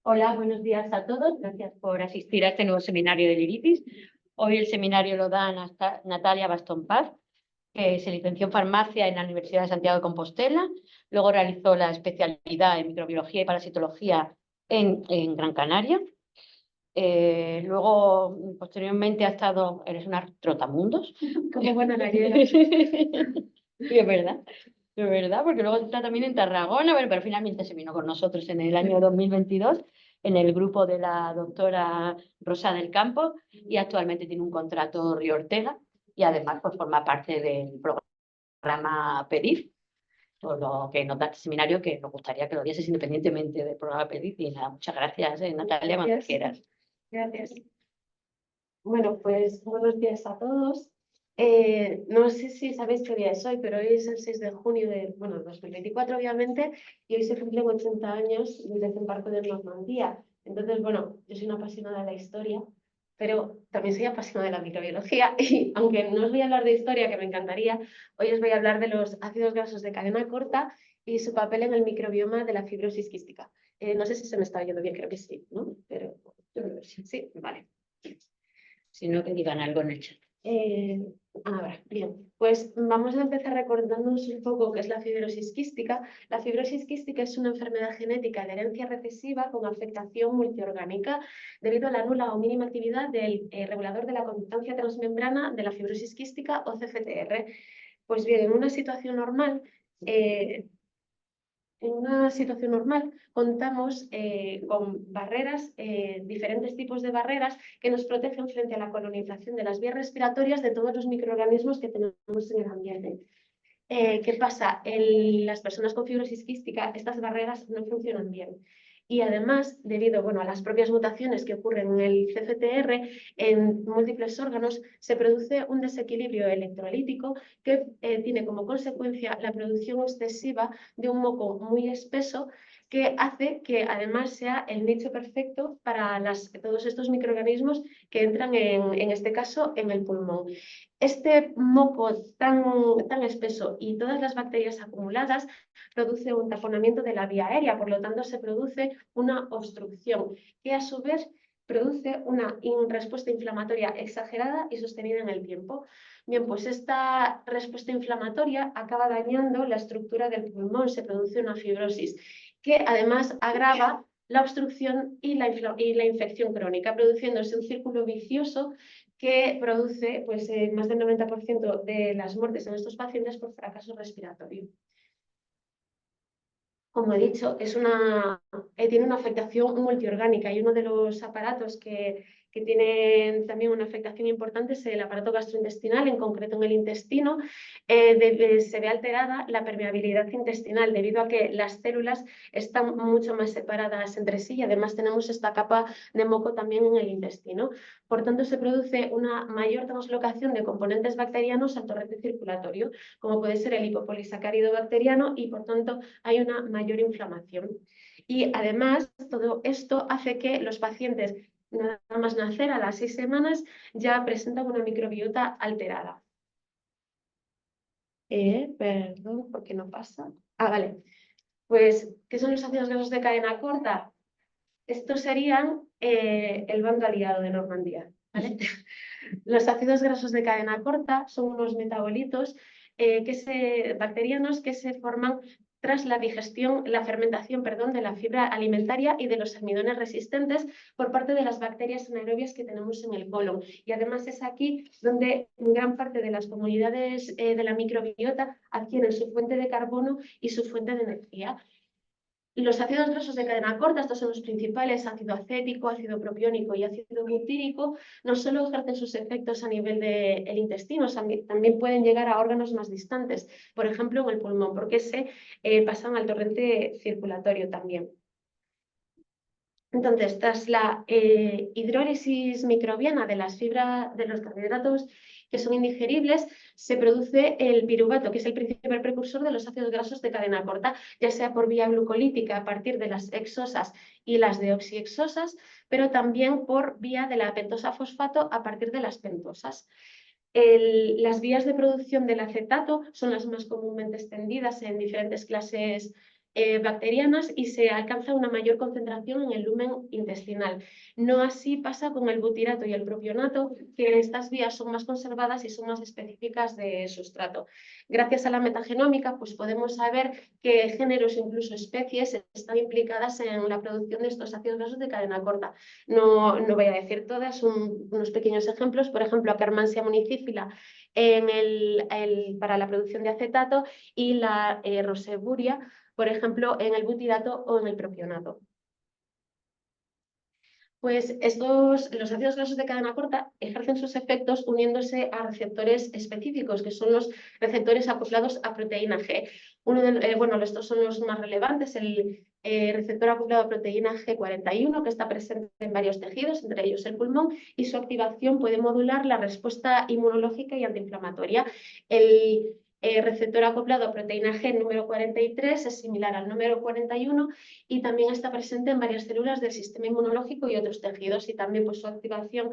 Hola, buenos días a todos. Gracias por asistir a este nuevo seminario de Liritis. Hoy el seminario lo da Natalia Bastón Paz, que se licenció en farmacia en la Universidad de Santiago de Compostela. Luego realizó la especialidad en microbiología y parasitología en Gran Canaria. Luego, posteriormente, eres una trotamundos. Como buena gallega. Sí, es verdad. Es verdad, porque luego está también en Tarragona, bueno, pero finalmente se vino con nosotros en el año 2022 en el grupo de la doctora Rosa del Campo y actualmente tiene un contrato Río Ortega y además pues forma parte del programa PEDIF, por lo que nos da este seminario que nos gustaría que lo dieses independientemente del programa PEDIF. Y nada, muchas gracias, Natalia, cuando quieras. Gracias. Bueno, pues buenos días a todos. No sé si sabéis qué día es hoy, pero hoy es el 6 de junio de 2024, obviamente, y hoy se cumplen 80 años del desembarco de Normandía. Entonces, bueno, yo soy una apasionada de la historia, pero también soy apasionada de la microbiología, y aunque no os voy a hablar de historia, que me encantaría, hoy os voy a hablar de los ácidos grasos de cadena corta y su papel en el microbioma de la fibrosis quística. No sé si se me está oyendo bien, creo que sí, ¿no? Pero yo creo que sí. Sí, vale. Si no, que digan algo en el chat. Ahora, bien, pues vamos a empezar recordándonos un poco qué es la fibrosis quística. La fibrosis quística es una enfermedad genética de herencia recesiva con afectación multiorgánica debido a la nula o mínima actividad del regulador de la conductancia transmembrana de la fibrosis quística o CFTR. Pues bien, en una situación normal, contamos con barreras, diferentes tipos de barreras que nos protegen frente a la colonización de las vías respiratorias de todos los microorganismos que tenemos en el ambiente. ¿Qué pasa? En las personas con fibrosis quística estas barreras no funcionan bien. Y además, debido a las propias mutaciones que ocurren en el CFTR, en múltiples órganos se produce un desequilibrio electrolítico que tiene como consecuencia la producción excesiva de un moco muy espeso que hace que además sea el nicho perfecto para todos estos microorganismos que entran en este caso en el pulmón. Este moco tan espeso y todas las bacterias acumuladas produce un taponamiento de la vía aérea, por lo tanto se produce una obstrucción que a su vez produce una respuesta inflamatoria exagerada y sostenida en el tiempo. Bien, pues esta respuesta inflamatoria acaba dañando la estructura del pulmón, se produce una fibrosis que además agrava la obstrucción y la infección crónica, produciéndose un círculo vicioso que produce más del 90% de las muertes en estos pacientes por fracaso respiratorio. Como he dicho, tiene una afectación multiorgánica y uno de los aparatos que tienen también una afectación importante es el aparato gastrointestinal, en concreto en el intestino. Se ve alterada la permeabilidad intestinal debido a que las células están mucho más separadas entre sí y además tenemos esta capa de moco también en el intestino. Por tanto, se produce una mayor translocación de componentes bacterianos al torrente circulatorio, como puede ser el hipopolisacárido bacteriano, y por tanto hay una mayor inflamación. Y además, todo esto hace que los pacientes, nada más nacer a las 6 semanas, ya presentan una microbiota alterada. Perdón, ¿por qué no pasa? Vale. Pues, ¿qué son los ácidos grasos de cadena corta? Estos serían el bando aliado de Normandía, ¿vale? Los ácidos grasos de cadena corta son unos metabolitos bacterianos que se forman tras la fermentación, de la fibra alimentaria y de los almidones resistentes por parte de las bacterias anaerobias que tenemos en el colon. Y además es aquí donde gran parte de las comunidades de la microbiota adquieren su fuente de carbono y su fuente de energía. Los ácidos grasos de cadena corta, estos son los principales: ácido acético, ácido propiónico y ácido butírico, no solo ejercen sus efectos a nivel del intestino, también pueden llegar a órganos más distantes, por ejemplo en el pulmón, porque se pasan al torrente circulatorio también. Entonces, tras la hidrólisis microbiana de los carbohidratos que son indigeribles, se produce el piruvato, que es el principal precursor de los ácidos grasos de cadena corta, ya sea por vía glucolítica a partir de las hexosas y las deoxiexosas, pero también por vía de la pentosa fosfato a partir de las pentosas. Las vías de producción del acetato son las más comúnmente extendidas en diferentes clases bacterianas y se alcanza una mayor concentración en el lumen intestinal. No así pasa con el butirato y el propionato, que estas vías son más conservadas y son más específicas de sustrato. Gracias a la metagenómica, pues podemos saber qué géneros, incluso especies, están implicadas en la producción de estos ácidos grasos de cadena corta. No voy a decir todas, unos pequeños ejemplos. Por ejemplo, Akkermansia municipila para la producción de acetato y la Roseburia, por ejemplo, en el butirato o en el propionato. Pues los ácidos grasos de cadena corta ejercen sus efectos uniéndose a receptores específicos, que son los receptores acoplados a proteína G. Estos son los más relevantes, el receptor acoplado a proteína G41, que está presente en varios tejidos, entre ellos el pulmón, y su activación puede modular la respuesta inmunológica y antiinflamatoria. El receptor acoplado a proteína G número 43 es similar al número 41 y también está presente en varias células del sistema inmunológico y otros tejidos, y también pues, su activación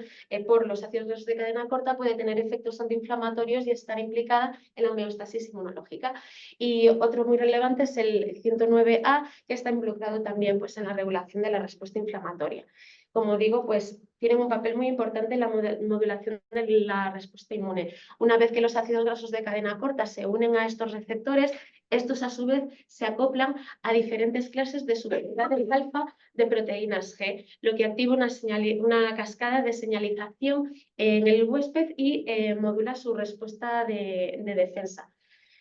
por los ácidos grasos de cadena corta puede tener efectos antiinflamatorios y estar implicada en la homeostasis inmunológica. Y otro muy relevante es el 109A, que está involucrado también pues, en la regulación de la respuesta inflamatoria. Como digo, pues tienen un papel muy importante en la modulación de la respuesta inmune. Una vez que los ácidos grasos de cadena corta se unen a estos receptores, estos a su vez se acoplan a diferentes clases de subunidades alfa de proteínas G, lo que activa una cascada de señalización en el huésped y modula su respuesta de defensa.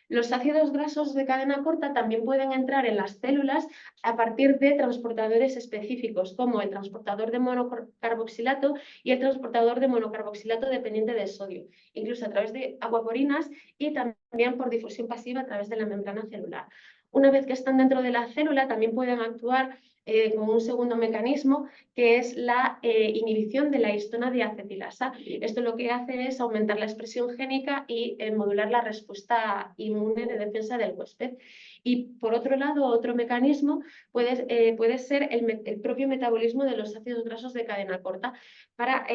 Los ácidos grasos de cadena corta también pueden entrar en las células a partir de transportadores específicos, como el transportador de monocarboxilato y el transportador de monocarboxilato dependiente de sodio, incluso a través de acuaporinas y también por difusión pasiva a través de la membrana celular. Una vez que están dentro de la célula, también pueden actuar con un segundo mecanismo, que es la inhibición de la histona diacetilasa. Esto lo que hace es aumentar la expresión génica y modular la respuesta inmune de defensa del huésped. Y por otro lado, otro mecanismo puede ser el propio metabolismo de los ácidos grasos de cadena corta para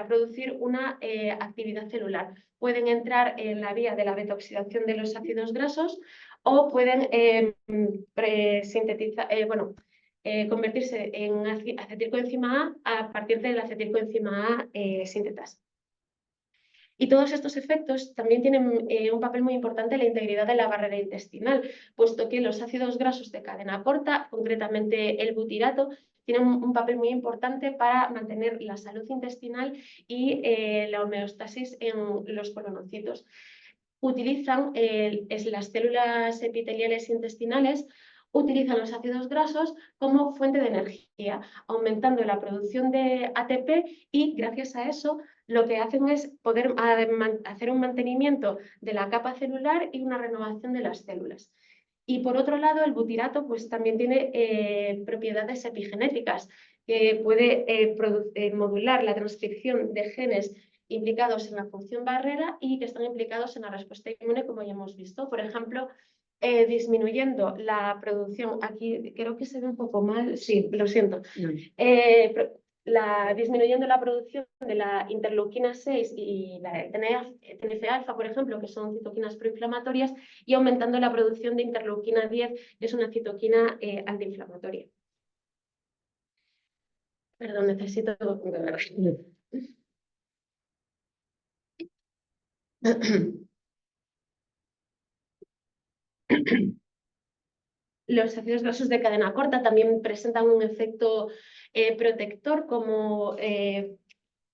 producir una actividad celular. Pueden entrar en la vía de la beta-oxidación de los ácidos grasos o pueden convertirse en acetilcoenzima A partir de la acetilcoenzima A sintetasa. Y todos estos efectos también tienen un papel muy importante en la integridad de la barrera intestinal, puesto que los ácidos grasos de cadena corta, concretamente el butirato, tienen un papel muy importante para mantener la salud intestinal y la homeostasis en los colonocitos. Utilizan las células epiteliales intestinales, utilizan los ácidos grasos como fuente de energía, aumentando la producción de ATP, y gracias a eso lo que hacen es poder hacer un mantenimiento de la capa celular y una renovación de las células. Y por otro lado, el butirato pues, también tiene propiedades epigenéticas, que puede modular la transcripción de genes implicados en la función barrera y que están implicados en la respuesta inmune, como ya hemos visto. Por ejemplo, disminuyendo la producción, aquí creo que se ve un poco mal, sí, lo siento, disminuyendo la producción de la interleuquina 6 y la TNF-alfa, por ejemplo, que son citoquinas proinflamatorias, y aumentando la producción de interleuquina 10, que es una citoquina antiinflamatoria. Perdón, necesito... Los ácidos grasos de cadena corta también presentan un efecto protector, como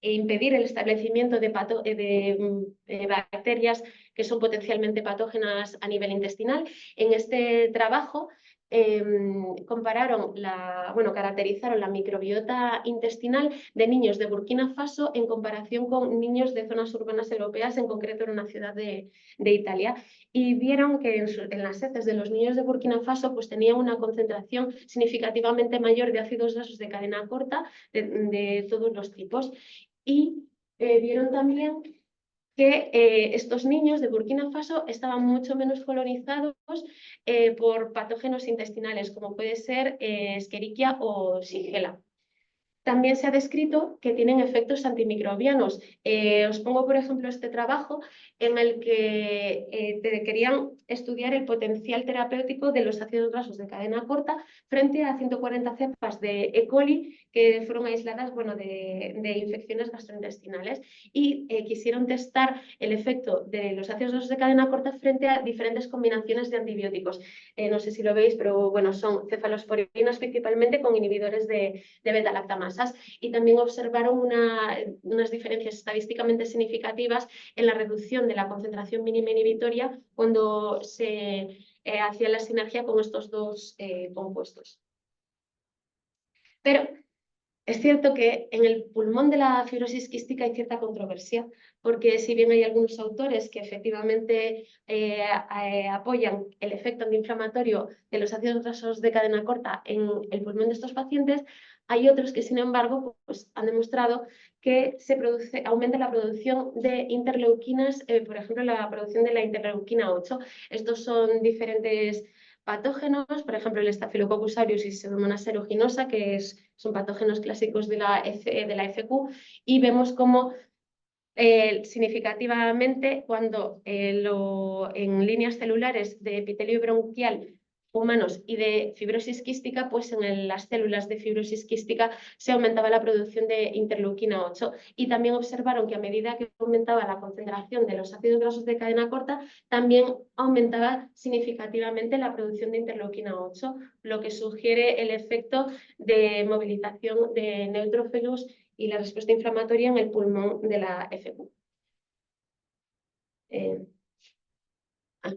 impedir el establecimiento de bacterias que son potencialmente patógenas a nivel intestinal. En este trabajo caracterizaron la microbiota intestinal de niños de Burkina Faso en comparación con niños de zonas urbanas europeas, en concreto en una ciudad de Italia, y vieron que en las heces de los niños de Burkina Faso pues, tenían una concentración significativamente mayor de ácidos grasos de cadena corta de todos los tipos. Y vieron también que estos niños de Burkina Faso estaban mucho menos colonizados por patógenos intestinales, como puede ser Escherichia o Shigella. también se ha descrito que tienen efectos antimicrobianos. Os pongo, por ejemplo, este trabajo en el que querían estudiar el potencial terapéutico de los ácidos grasos de cadena corta frente a 140 cepas de E. coli que fueron aisladas, bueno, de infecciones gastrointestinales, y quisieron testar el efecto de los ácidos grasos de cadena corta frente a diferentes combinaciones de antibióticos. No sé si lo veis, pero bueno, son cefalosporinas principalmente con inhibidores de beta-lactamasas, y también observaron unas diferencias estadísticamente significativas en la reducción de la concentración mínima inhibitoria cuando se hacía la sinergia con estos dos compuestos. Pero es cierto que en el pulmón de la fibrosis quística hay cierta controversia, porque si bien hay algunos autores que efectivamente apoyan el efecto antiinflamatorio de los ácidos grasos de cadena corta en el pulmón de estos pacientes, hay otros que, sin embargo, pues, han demostrado que aumenta la producción de interleuquinas, por ejemplo, la producción de la interleuquina 8. Estos son diferentes patógenos, por ejemplo, el Staphylococcus aureus y Pseudomonas aeruginosa, que son patógenos clásicos de la FQ, y vemos cómo significativamente cuando en líneas celulares de epitelio bronquial humanos y de fibrosis quística, pues en las células de fibrosis quística se aumentaba la producción de interleuquina 8, y también observaron que a medida que aumentaba la concentración de los ácidos grasos de cadena corta, también aumentaba significativamente la producción de interleuquina 8, lo que sugiere el efecto de movilización de neutrófilos y la respuesta inflamatoria en el pulmón de la FQ.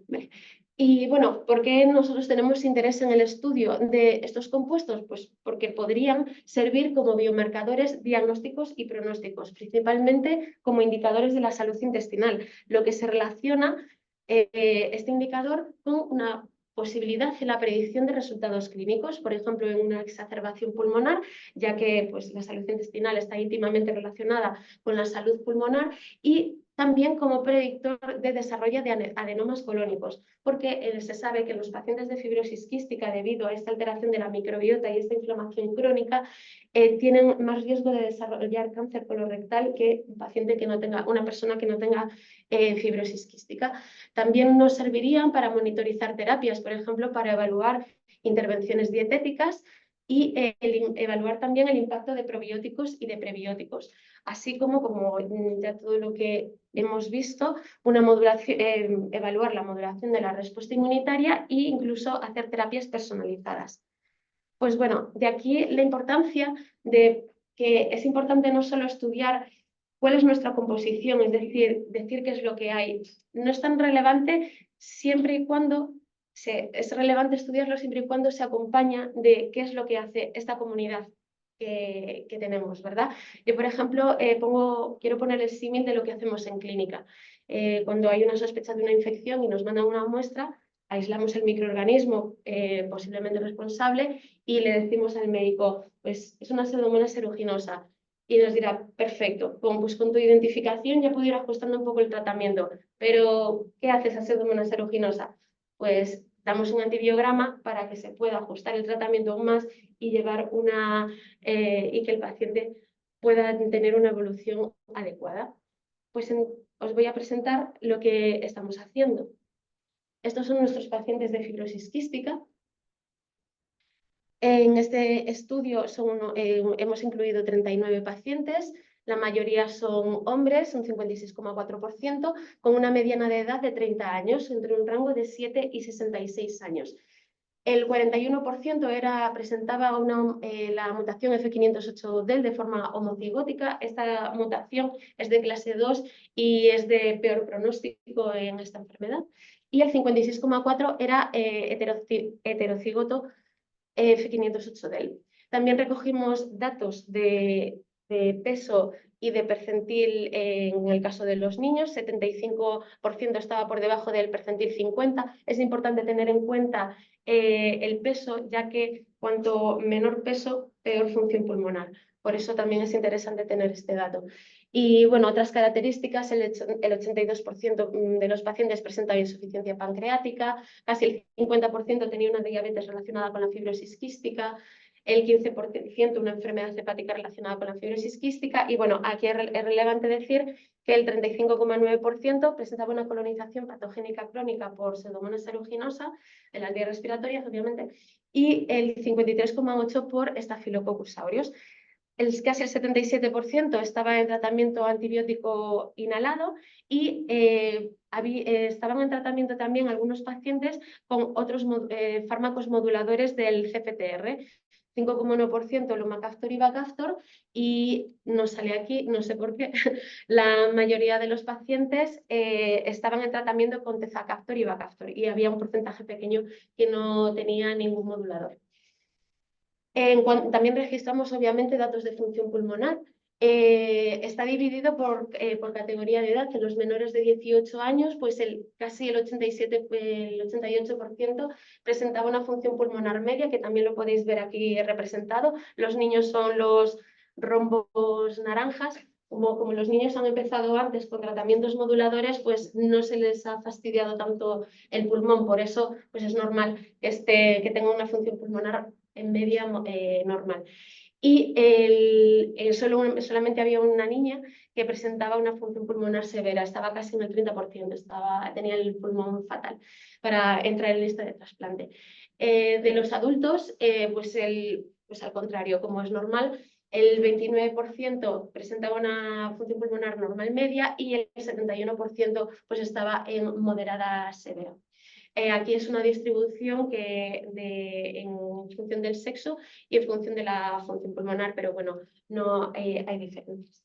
Vale. Y bueno, ¿por qué nosotros tenemos interés en el estudio de estos compuestos? Pues porque podrían servir como biomarcadores diagnósticos y pronósticos, principalmente como indicadores de la salud intestinal, lo que se relaciona este indicador con una posibilidad en la predicción de resultados clínicos, por ejemplo, en una exacerbación pulmonar, ya que pues, la salud intestinal está íntimamente relacionada con la salud pulmonar, y también como predictor de desarrollo de adenomas colónicos, porque se sabe que los pacientes de fibrosis quística, debido a esta alteración de la microbiota y esta inflamación crónica, tienen más riesgo de desarrollar cáncer colorectal que una persona que no tenga fibrosis quística. También nos servirían para monitorizar terapias, por ejemplo, para evaluar intervenciones dietéticas y evaluar también el impacto de probióticos y de prebióticos, así como ya todo lo que hemos visto, evaluar la modulación de la respuesta inmunitaria e incluso hacer terapias personalizadas. Pues bueno, de aquí la importancia de que es importante no solo estudiar cuál es nuestra composición, es decir qué es lo que hay. No es tan relevante siempre y cuando es relevante estudiarlo siempre y cuando se acompaña de qué es lo que hace esta comunidad que tenemos, ¿verdad? Yo, por ejemplo, quiero poner el símil de lo que hacemos en clínica. Cuando hay una sospecha de una infección y nos mandan una muestra, aislamos el microorganismo posiblemente responsable y le decimos al médico, pues es una Pseudomonas aeruginosa. Y nos dirá, perfecto, pues con tu identificación ya puedo ir ajustando un poco el tratamiento. Pero, ¿qué hace esa Pseudomonas aeruginosa? Pues damos un antibiograma para que se pueda ajustar el tratamiento aún más y y que el paciente pueda tener una evolución adecuada. Pues os voy a presentar lo que estamos haciendo. Estos son nuestros pacientes de fibrosis quística. En este estudio hemos incluido 39 pacientes, la mayoría son hombres, un 56,4%, con una mediana de edad de 30 años, entre un rango de 7 y 66 años. El 41% presentaba la mutación F508del de forma homocigótica. Esta mutación es de clase 2 y es de peor pronóstico en esta enfermedad. Y el 56,4% era heterocigoto F508del. También recogimos datos de peso y de percentil en el caso de los niños. 75% estaba por debajo del percentil 50. Es importante tener en cuenta el peso, ya que cuanto menor peso, peor función pulmonar. Por eso también es interesante tener este dato. Y bueno, otras características, el 82% de los pacientes presentaba insuficiencia pancreática, casi el 50% tenía una diabetes relacionada con la fibrosis quística, el 15% una enfermedad hepática relacionada con la fibrosis quística. Y bueno, aquí es relevante decir que el 35,9% presentaba una colonización patogénica crónica por Pseudomonas aeruginosa en las vías respiratorias, obviamente, y el 53,8% por Staphylococcus aureus. Casi el 77% estaba en tratamiento antibiótico inhalado y estaban en tratamiento también algunos pacientes con otros fármacos moduladores del CFTR. 5,1% Lumacaftor y Bacaftor, y no sale aquí, no sé por qué, la mayoría de los pacientes estaban en tratamiento con Tezacaftor y Bacaftor, y había un porcentaje pequeño que no tenía ningún modulador. También registramos, obviamente, datos de función pulmonar. Está dividido por categoría de edad. En los menores de 18 años, pues casi el 88% presentaba una función pulmonar media, que también lo podéis ver aquí representado. Los niños son los rombos naranjas. Como los niños han empezado antes con tratamientos moduladores, pues no se les ha fastidiado tanto el pulmón. Por eso pues es normal que tenga una función pulmonar en media normal. Y solamente había una niña que presentaba una función pulmonar severa, estaba casi en el 30%, tenía el pulmón fatal para entrar en lista de trasplante. De los adultos, pues al contrario, como es normal, el 29% presentaba una función pulmonar normal media y el 71% pues estaba en moderada severa. Aquí es una distribución en función del sexo y en función de la función pulmonar, pero bueno, no hay diferencias.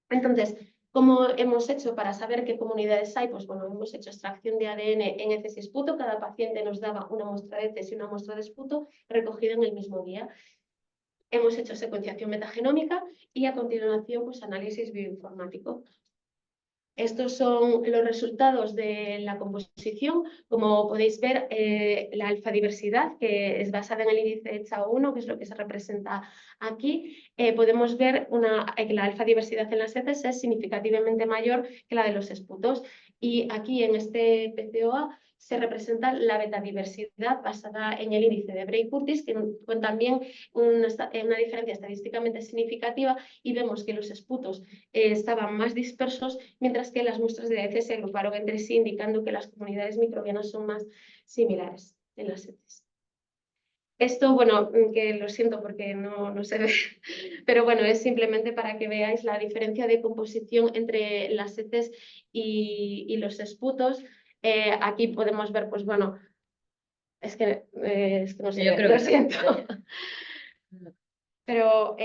Entonces, ¿cómo hemos hecho para saber qué comunidades hay? Pues bueno, hemos hecho extracción de ADN en heces y esputo. Cada paciente nos daba una muestra de heces y una muestra de esputo recogida en el mismo día. Hemos hecho secuenciación metagenómica y a continuación pues análisis bioinformático. Estos son los resultados de la composición. Como podéis ver, la alfadiversidad, que es basada en el índice de Chao-1, que es lo que se representa aquí, podemos ver que la alfadiversidad en las heces es significativamente mayor que la de los esputos. Y aquí en este PCOA se representa la betadiversidad basada en el índice de Bray-Curtis, con también una diferencia estadísticamente significativa, y vemos que los esputos estaban más dispersos, mientras que las muestras de heces se agruparon entre sí, indicando que las comunidades microbianas son más similares en las heces. Esto, bueno, que lo siento porque no se ve, pero bueno, es simplemente para que veáis la diferencia de composición entre las heces y los esputos. Aquí podemos ver, pues bueno, es que no se ve, lo siento. Pero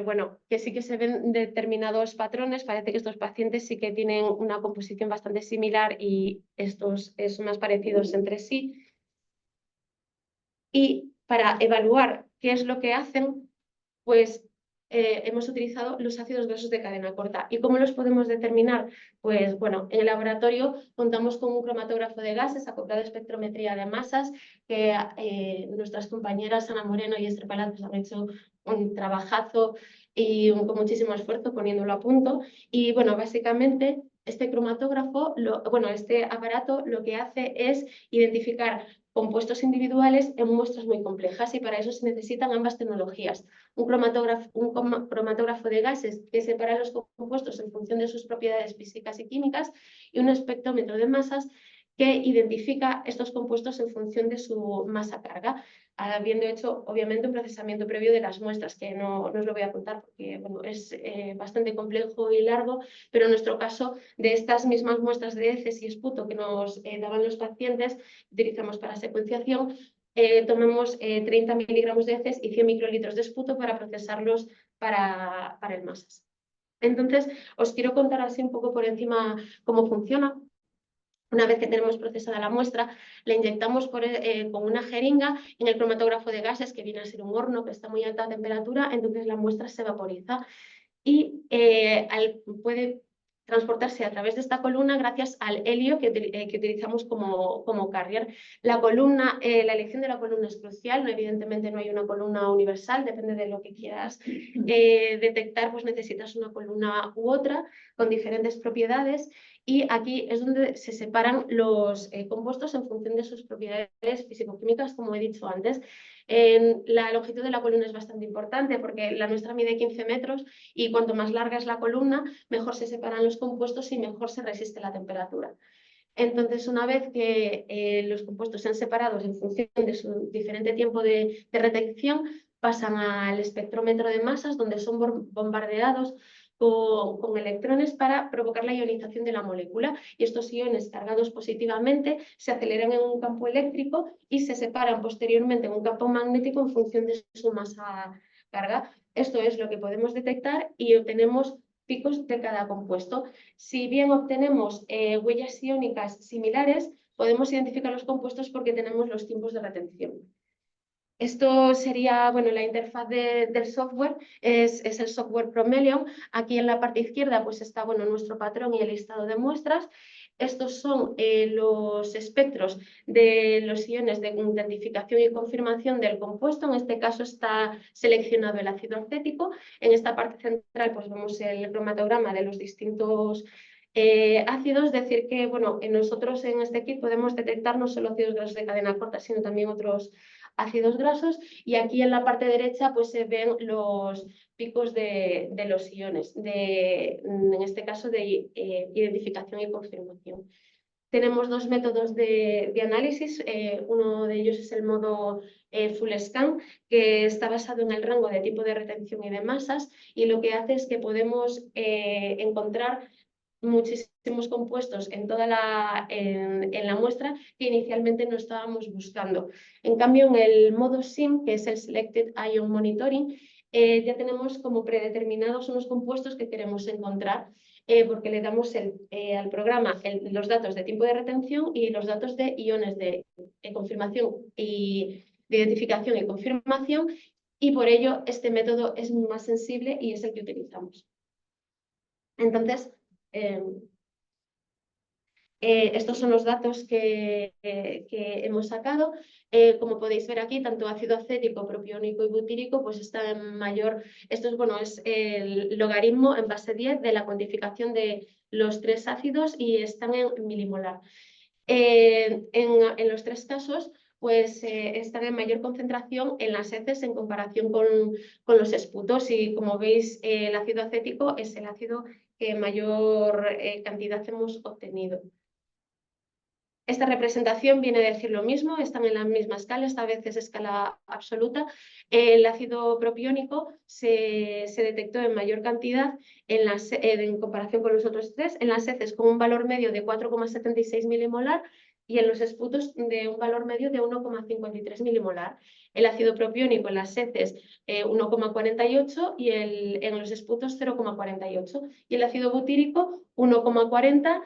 bueno, que sí que se ven determinados patrones. Parece que estos pacientes sí que tienen una composición bastante similar y estos son más parecidos entre sí. Y para evaluar qué es lo que hacen, pues hemos utilizado los ácidos grasos de cadena corta. ¿Y cómo los podemos determinar? Pues bueno, en el laboratorio contamos con un cromatógrafo de gases acoplado a espectrometría de masas, que nuestras compañeras Ana Moreno y Esther Palacios han hecho un trabajazo y con muchísimo esfuerzo poniéndolo a punto. Y bueno, básicamente este cromatógrafo, este aparato lo que hace es identificar compuestos individuales en muestras muy complejas, y para eso se necesitan ambas tecnologías. Un cromatógrafo de gases que separa los compuestos en función de sus propiedades físicas y químicas, y un espectrómetro de masas que identifica estos compuestos en función de su masa-carga, habiendo hecho obviamente un procesamiento previo de las muestras, que no os lo voy a contar porque bueno, es bastante complejo y largo, pero en nuestro caso, de estas mismas muestras de heces y esputo que nos daban los pacientes, utilizamos para secuenciación, tomamos 30 miligramos de heces y 100 microlitros de esputo para procesarlos para el masas. Entonces, os quiero contar así un poco por encima cómo funciona. Una vez que tenemos procesada la muestra, la inyectamos con una jeringa en el cromatógrafo de gases, que viene a ser un horno que está muy a alta temperatura, entonces la muestra se vaporiza y puede transportarse a través de esta columna gracias al helio que utilizamos como carrier. La elección de la columna es crucial. Evidentemente no hay una columna universal, depende de lo que quieras detectar, pues necesitas una columna u otra con diferentes propiedades. y aquí es donde se separan los compuestos en función de sus propiedades físico-químicas, como he dicho antes. La longitud de la columna es bastante importante porque la nuestra mide 15 metros y cuanto más larga es la columna, mejor se separan los compuestos y mejor se resiste la temperatura. Entonces, una vez que los compuestos sean separados en función de su diferente tiempo de retención, pasan al espectrómetro de masas, donde son bombardeados con electrones para provocar la ionización de la molécula. Y estos iones cargados positivamente se aceleran en un campo eléctrico y se separan posteriormente en un campo magnético en función de su masa carga. Esto es lo que podemos detectar y obtenemos picos de cada compuesto. Si bien obtenemos huellas iónicas similares, podemos identificar los compuestos porque tenemos los tiempos de retención. Esto sería, bueno, la interfaz del software, es el software Promelion. Aquí en la parte izquierda pues está, bueno, nuestro patrón y el listado de muestras. Estos son los espectros de los iones de identificación y confirmación del compuesto. En este caso está seleccionado el ácido acético. En esta parte central pues vemos el cromatograma de los distintos ácidos. Decir que, bueno, nosotros en este kit podemos detectar no solo ácidos grasos de cadena corta, sino también otros ácidos grasos, y aquí en la parte derecha pues se ven los picos de los iones, en este caso de identificación y confirmación. Tenemos dos métodos de análisis, uno de ellos es el modo Full Scan, que está basado en el rango de tipo de retención y de masas, y lo que hace es que podemos encontrar muchísimos compuestos en toda en la muestra que inicialmente no estábamos buscando. En cambio, en el modo SIM, que es el Selected Ion Monitoring, ya tenemos como predeterminados unos compuestos que queremos encontrar, porque le damos al programa los datos de tiempo de retención y los datos de iones de confirmación y de identificación y confirmación, y por ello este método es más sensible y es el que utilizamos. Entonces, estos son los datos que hemos sacado. Como podéis ver aquí, tanto ácido acético, propiónico y butírico, pues está en mayor. Esto es, bueno, es el logaritmo en base 10 de la cuantificación de los tres ácidos y están en milimolar. En los tres casos, pues están en mayor concentración en las heces en comparación con los esputos, y como veis el ácido acético es el ácido que mayor cantidad hemos obtenido. Esta representación viene a decir lo mismo, están en la misma escala, esta vez es escala absoluta. El ácido propiónico se detectó en mayor cantidad en comparación con los otros tres, en las heces con un valor medio de 4,76 milimolar y en los esputos de un valor medio de 1,53 milimolar. El ácido propiónico en las heces 1,48 y en los esputos 0,48. Y el ácido butírico 1,40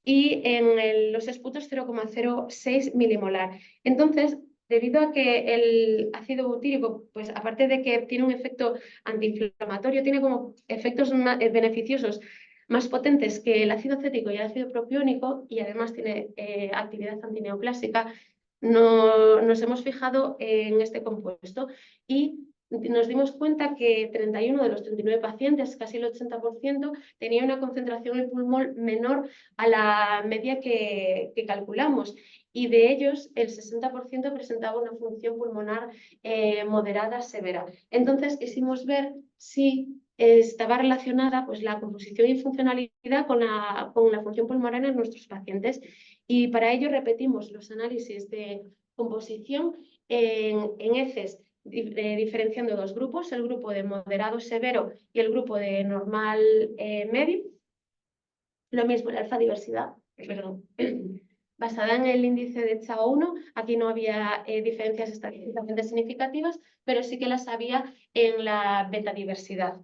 y en los esputos 0,06 milimolar. Entonces, debido a que el ácido butírico, pues aparte de que tiene un efecto antiinflamatorio, tiene como efectos beneficiosos más potentes que el ácido acético y el ácido propiónico, y además tiene actividad antineoplásica, nos hemos fijado en este compuesto y nos dimos cuenta que 31 de los 39 pacientes, casi el 80%, tenía una concentración en el pulmón menor a la media que calculamos, y de ellos el 60% presentaba una función pulmonar moderada severa. Entonces quisimos ver si estaba relacionada pues, la composición y funcionalidad con la función pulmonar en nuestros pacientes, y para ello repetimos los análisis de composición en heces, diferenciando dos grupos, el grupo de moderado severo y el grupo de normal medio. Lo mismo, la alfa diversidad, perdón, basada en el índice de CHA1, aquí no había diferencias estadísticamente significativas, pero sí que las había en la beta diversidad.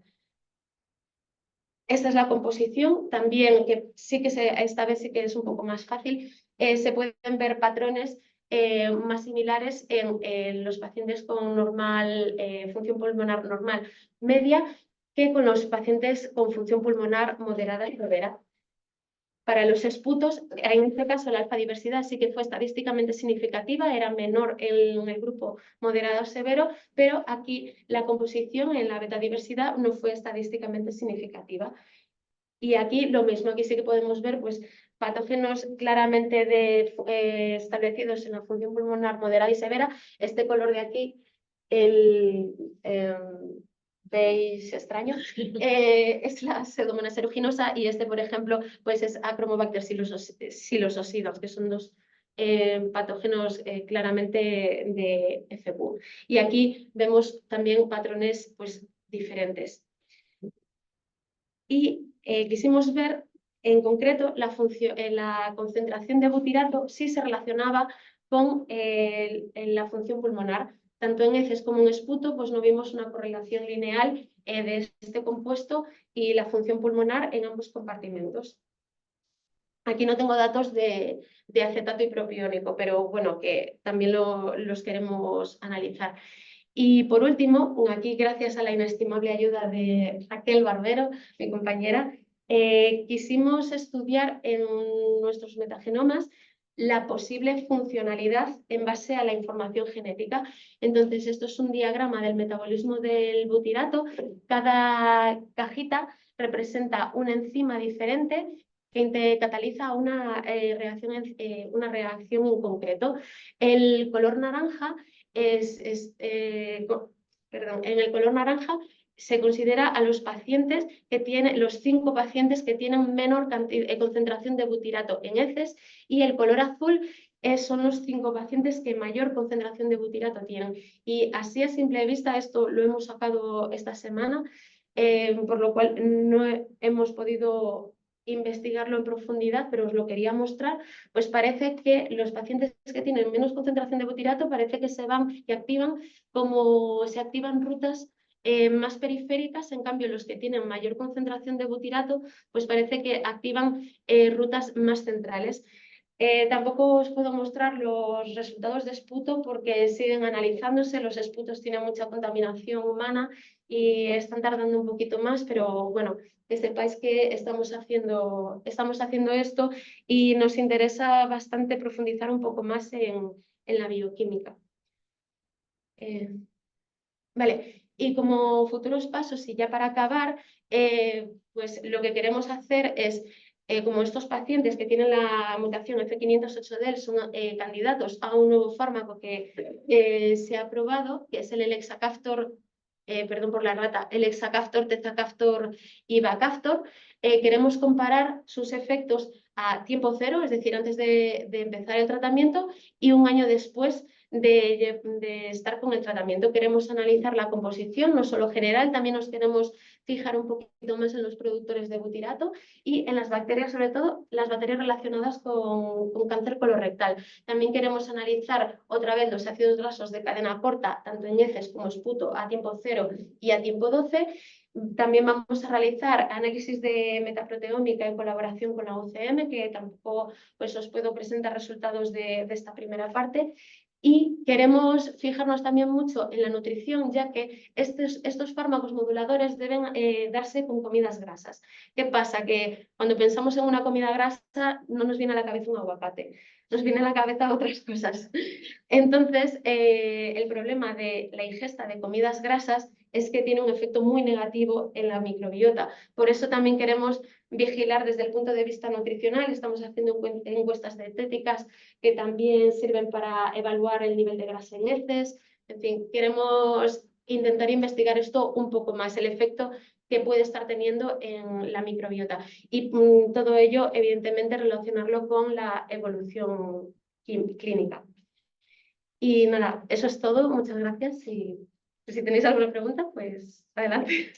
Esta es la composición, también que sí que esta vez sí que es un poco más fácil, se pueden ver patrones más similares en los pacientes con función pulmonar normal media que con los pacientes con función pulmonar moderada y severa. Para los esputos, en este caso la alfa diversidad sí que fue estadísticamente significativa, era menor en el grupo moderado severo, pero aquí la composición en la beta diversidad no fue estadísticamente significativa. Y aquí lo mismo, aquí sí que podemos ver pues, patógenos claramente establecidos en la función pulmonar moderada y severa. Este color de aquí, el beige extraño, es la Pseudomonas aeruginosa, y este, por ejemplo, pues es Achromobacter psilocybin, que son dos patógenos claramente de FQ. Y aquí vemos también patrones pues, diferentes. Y quisimos ver en concreto la concentración de butirato si se relacionaba con la función pulmonar. Tanto en heces como en esputo, pues no vimos una correlación lineal de este compuesto y la función pulmonar en ambos compartimentos. Aquí no tengo datos de acetato y propiónico, pero bueno, que también los queremos analizar. Y por último, aquí gracias a la inestimable ayuda de Raquel Barbero, mi compañera, quisimos estudiar en nuestros metagenomas la posible funcionalidad en base a la información genética. Entonces, esto es un diagrama del metabolismo del butirato. Cada cajita representa una enzima diferente que cataliza una reacción en concreto. El color naranja en el color naranja se considera a los pacientes que tienen, los 5 pacientes que tienen menor concentración de butirato en heces, y el color azul son los 5 pacientes que mayor concentración de butirato tienen. Y así a simple vista, esto lo hemos sacado esta semana, por lo cual no hemos podido investigarlo en profundidad, pero os lo quería mostrar. Pues parece que los pacientes que tienen menos concentración de butirato parece que se van y activan como se activan rutas más periféricas. En cambio, los que tienen mayor concentración de butirato, pues parece que activan rutas más centrales. Tampoco os puedo mostrar los resultados de esputo porque siguen analizándose. Los esputos tienen mucha contaminación humana y están tardando un poquito más, pero bueno, que sepáis que estamos haciendo esto y nos interesa bastante profundizar un poco más en la bioquímica. Vale, y como futuros pasos, y ya para acabar, pues lo que queremos hacer es, como estos pacientes que tienen la mutación F508del son candidatos a un nuevo fármaco que se ha aprobado, que es el Elexacaftor, perdón por la rata, Elexacaftor, Tezacaftor y Bacaftor, queremos comparar sus efectos a tiempo cero, es decir, antes de empezar el tratamiento, y un año después de estar con el tratamiento. Queremos analizar la composición, no solo general, también nos queremos fijar un poquito más en los productores de butirato y en las bacterias, sobre todo las bacterias relacionadas con cáncer colorectal. También queremos analizar otra vez los ácidos grasos de cadena corta, tanto en heces como esputo, a tiempo 0 y a tiempo 12. También vamos a realizar análisis de metaproteómica en colaboración con la UCM, que tampoco pues, os puedo presentar resultados de esta primera parte. Y queremos fijarnos también mucho en la nutrición, ya que estos fármacos moduladores deben darse con comidas grasas. ¿Qué pasa? Que cuando pensamos en una comida grasa no nos viene a la cabeza un aguacate, nos viene a la cabeza otras cosas. Entonces, el problema de la ingesta de comidas grasas es que tiene un efecto muy negativo en la microbiota. Por eso también queremos vigilar desde el punto de vista nutricional. Estamos haciendo encuestas dietéticas que también sirven para evaluar el nivel de grasa en heces. En fin, queremos intentar investigar esto un poco más, el efecto que puede estar teniendo en la microbiota. Y todo ello, evidentemente, relacionarlo con la evolución clínica. Y nada, eso es todo. Muchas gracias. Y si tenéis alguna pregunta, pues adelante.